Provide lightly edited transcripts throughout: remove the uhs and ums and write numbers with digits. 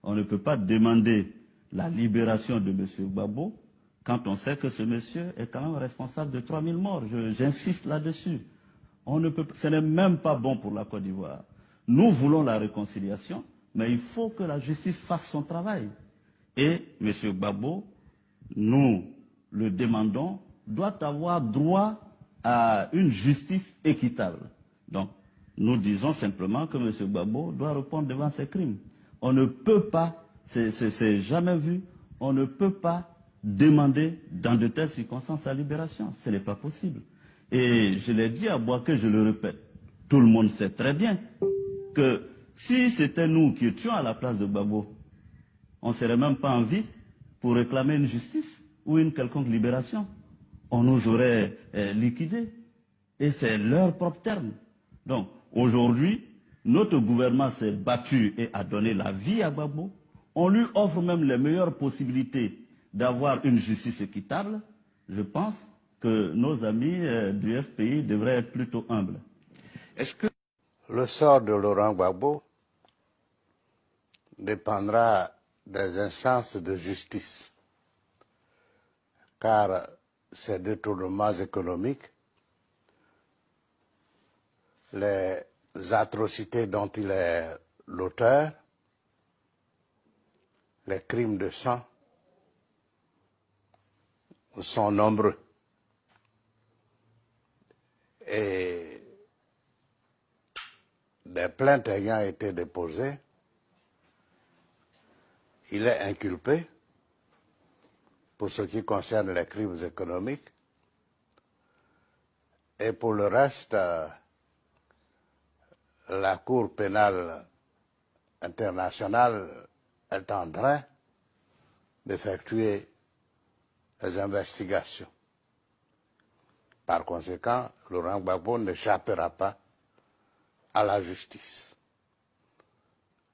On ne peut pas demander la libération de M. Gbagbo quand on sait que ce monsieur est quand même responsable de 3000 morts. J'insiste là-dessus. Ce n'est même pas bon pour la Côte d'Ivoire. Nous voulons la réconciliation, mais il faut que la justice fasse son travail. Et M. Gbagbo, nous le demandons, doit avoir droit à une justice équitable. Donc, nous disons simplement que M. Gbagbo doit répondre devant ses crimes. On ne peut pas, c'est jamais vu, on ne peut pas demander dans de telles circonstances sa libération. Ce n'est pas possible. Et je l'ai dit à Boaké, je le répète, tout le monde sait très bien que si c'était nous qui étions à la place de Gbagbo, on ne serait même pas en vie pour réclamer une justice ou une quelconque libération. On nous aurait liquidés. Et c'est leur propre terme. Donc, aujourd'hui, notre gouvernement s'est battu et a donné la vie à Gbagbo. On lui offre même les meilleures possibilités d'avoir une justice équitable. Je pense que nos amis du FPI devraient être plutôt humbles. Est-ce que le sort de Laurent Gbagbo dépendra des instances de justice, car ces détournements économiques, les atrocités dont il est l'auteur, les crimes de sang sont nombreux. Et des plaintes ayant été déposées, il est inculpé pour ce qui concerne les crimes économiques. Et pour le reste, la Cour pénale internationale est en train d'effectuer les investigations. Par conséquent, Laurent Gbagbo n'échappera pas à la justice.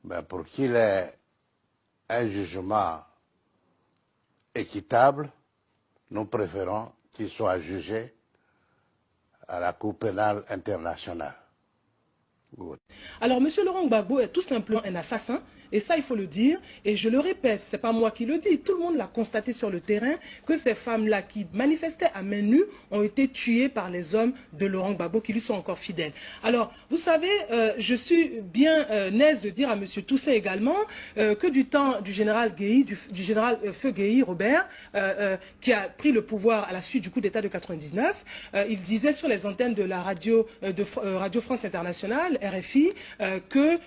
Mais pour qu'il ait un jugement équitable, nous préférons qu'il soit jugé à la Cour pénale internationale. Good. Alors, M. Laurent Gbagbo est tout simplement un assassin, et ça, il faut le dire, et je le répète, ce n'est pas moi qui le dis, tout le monde l'a constaté sur le terrain, que ces femmes-là qui manifestaient à main nue ont été tuées par les hommes de Laurent Gbagbo qui lui sont encore fidèles. Alors, vous savez, je suis bien aise de dire à M. Toussaint également que du temps du général Guéhi, du général Feu Guéhi Robert, qui a pris le pouvoir à la suite du coup d'État de 99, il disait sur les antennes de la radio, Radio France Internationale, RFI, que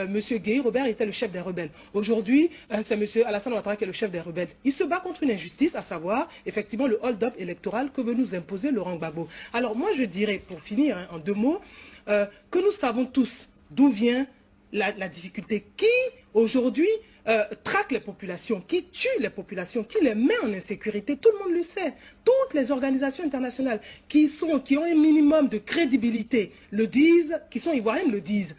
M. Guéhi Robert était le chef des rebelles. Aujourd'hui, c'est M. Alassane Ouattara qui est le chef des rebelles. Il se bat contre une injustice, à savoir, effectivement, le hold-up électoral que veut nous imposer Laurent Gbagbo. Alors moi, je dirais, pour finir, en deux mots, que nous savons tous d'où vient la difficulté. Qui, aujourd'hui, traque les populations, qui tue les populations, qui les met en insécurité, tout le monde le sait. Toutes les organisations internationales qui ont un minimum de crédibilité le disent, qui sont ivoiriennes le disent.